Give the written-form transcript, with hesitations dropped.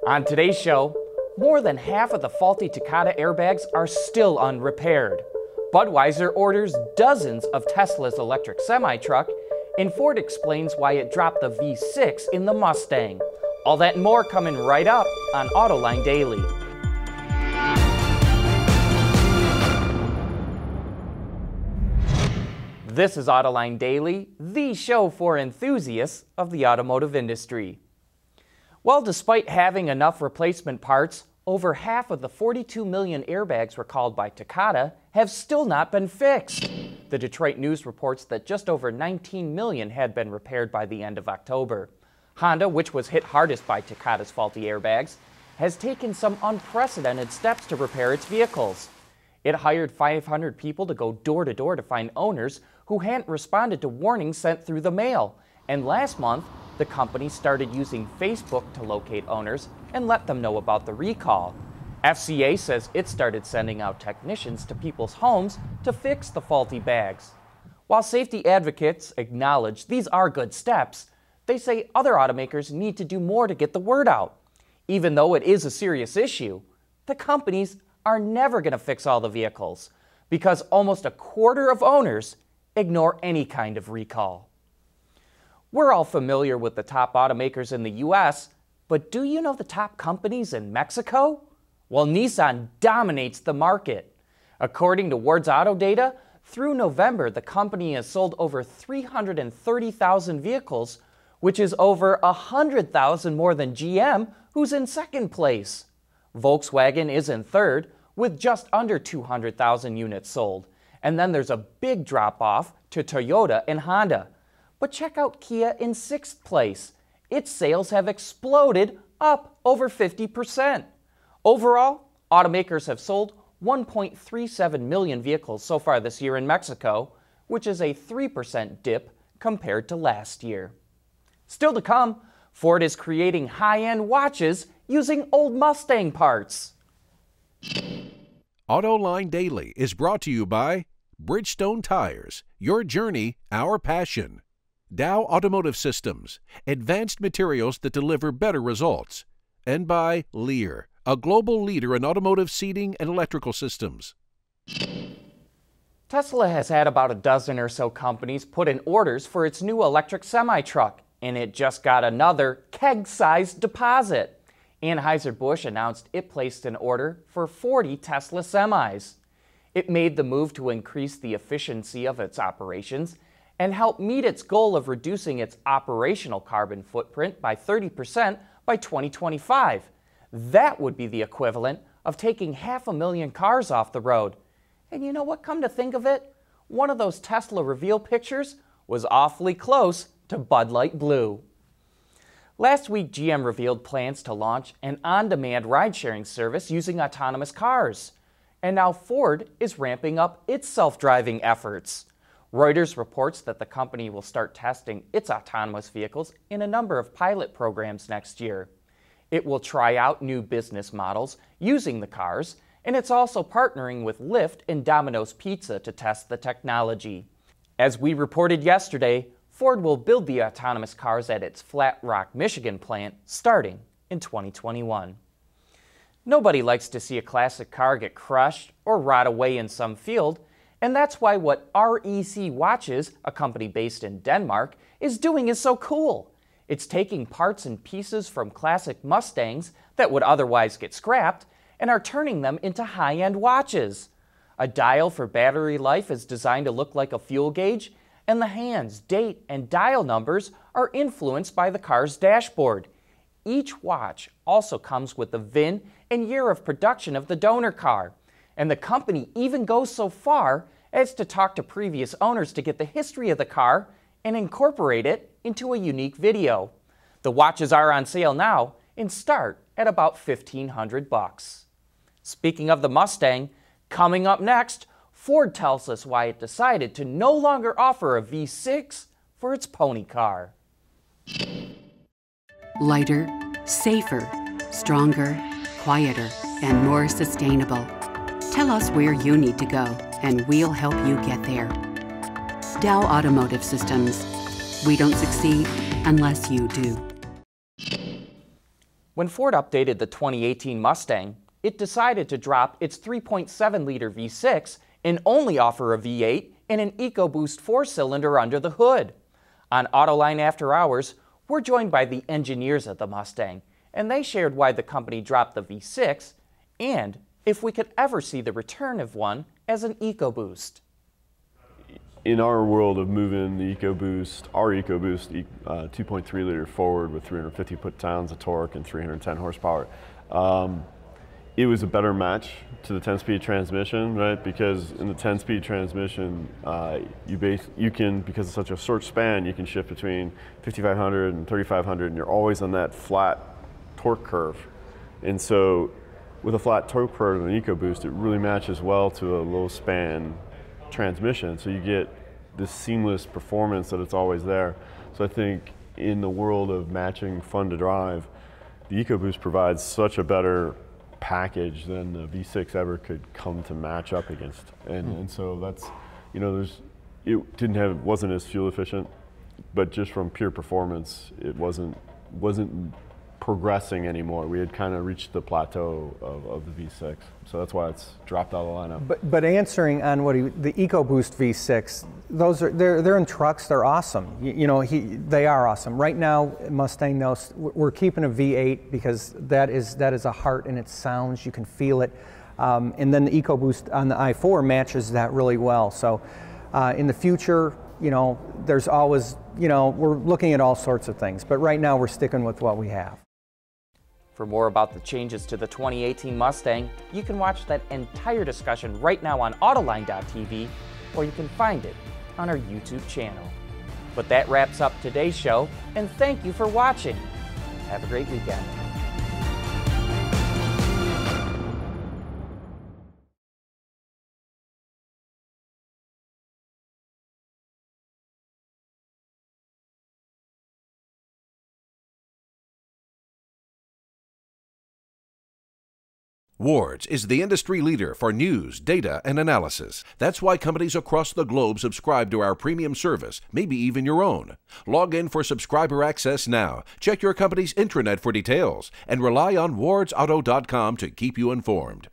On today's show, more than half of the faulty Takata airbags are still unrepaired. Budweiser orders dozens of Tesla's electric semi-truck, and Ford explains why it dropped the V6 in the Mustang. All that and more coming right up on Autoline Daily. This is Autoline Daily, the show for enthusiasts of the automotive industry. Well, despite having enough replacement parts, over half of the 42 million airbags recalled by Takata have still not been fixed. The Detroit News reports that just over 19 million had been repaired by the end of October. Honda, which was hit hardest by Takata's faulty airbags, has taken some unprecedented steps to repair its vehicles. It hired 500 people to go door to door to find owners who hadn't responded to warnings sent through the mail. And last month, the company started using Facebook to locate owners and let them know about the recall. FCA says it started sending out technicians to people's homes to fix the faulty bags. While safety advocates acknowledge these are good steps, they say other automakers need to do more to get the word out. Even though it is a serious issue, the companies are never going to fix all the vehicles because almost a quarter of owners ignore any kind of recall. We're all familiar with the top automakers in the US, but do you know the top companies in Mexico? Well, Nissan dominates the market. According to Ward's Auto data, through November, the company has sold over 330,000 vehicles, which is over 100,000 more than GM, who's in second place. Volkswagen is in third, with just under 200,000 units sold. And then there's a big drop-off to Toyota and Honda. But check out Kia in sixth place. Its sales have exploded, up over 50%. Overall, automakers have sold 1.37 million vehicles so far this year in Mexico, which is a 3% dip compared to last year. Still to come, Ford is creating high-end watches using old Mustang parts. Autoline Daily is brought to you by Bridgestone Tires, your journey, our passion. Dow Automotive Systems, advanced materials that deliver better results. And by Lear, a global leader in automotive seating and electrical systems. Tesla has had about a dozen or so companies put in orders for its new electric semi-truck, and it just got another keg-sized deposit. Anheuser-Busch announced it placed an order for 40 Tesla semis. It made the move to increase the efficiency of its operations and help meet its goal of reducing its operational carbon footprint by 30% by 2025. That would be the equivalent of taking 500,000 cars off the road. And you know what, come to think of it, one of those Tesla reveal pictures was awfully close to Bud Light Blue. Last week, GM revealed plans to launch an on-demand ride-sharing service using autonomous cars. And now Ford is ramping up its self-driving efforts. Reuters reports that the company will start testing its autonomous vehicles in a number of pilot programs next year. It will try out new business models using the cars, and it's also partnering with Lyft and Domino's Pizza to test the technology. As we reported yesterday, Ford will build the autonomous cars at its Flat Rock, Michigan plant starting in 2021. Nobody likes to see a classic car get crushed or rot away in some field, and that's why what REC Watches, a company based in Denmark, is doing is so cool. It's taking parts and pieces from classic Mustangs that would otherwise get scrapped and are turning them into high-end watches. A dial for battery life is designed to look like a fuel gauge, and the hands, date, and dial numbers are influenced by the car's dashboard. Each watch also comes with the VIN and year of production of the donor car, and the company even goes so far as to talk to previous owners to get the history of the car and incorporate it into a unique video. The watches are on sale now and start at about $1,500. Speaking of the Mustang, coming up next, Ford tells us why it decided to no longer offer a V6 for its pony car. Lighter, safer, stronger, quieter, and more sustainable. Tell us where you need to go, and we'll help you get there. Dow Automotive Systems. We don't succeed unless you do. When Ford updated the 2018 Mustang, it decided to drop its 3.7-liter V6 and only offer a V8 and an EcoBoost 4-cylinder under the hood. On Autoline After Hours, we're joined by the engineers at the Mustang, and they shared why the company dropped the V6 and if we could ever see the return of one as an EcoBoost. In our world of moving the EcoBoost, our EcoBoost 2.3-liter Ford with 350 foot-pounds of torque and 310 horsepower, it was a better match to the 10-speed transmission, right? Because in the 10-speed transmission, you can, because it's such a short span, you can shift between 5,500 and 3,500, and you're always on that flat torque curve. And so, with a flat torque curve and an EcoBoost, it really matches well to a low-span transmission, so you get this seamless performance that it's always there. So I think in the world of matching fun to drive, the EcoBoost provides such a better package than the V6 ever could come to match up against. And so that's, you know, it wasn't as fuel efficient, but just from pure performance, it wasn't progressing anymore. We had kind of reached the plateau of the V6, so that's why it's dropped out of the lineup. But answering on the EcoBoost V6, they're in trucks. They're awesome. They are awesome. Right now, Mustang, we're keeping a V8 because that is a heart in its sounds. You can feel it, and then the EcoBoost on the i4 matches that really well. So in the future, there's always, we're looking at all sorts of things. But right now, we're sticking with what we have. For more about the changes to the 2018 Mustang, you can watch that entire discussion right now on Autoline.tv, or you can find it on our YouTube channel. But that wraps up today's show, and thank you for watching. Have a great weekend. Wards is the industry leader for news, data, and analysis. That's why companies across the globe subscribe to our premium service, maybe even your own. Log in for subscriber access now. Check your company's intranet for details, and rely on wardsauto.com to keep you informed.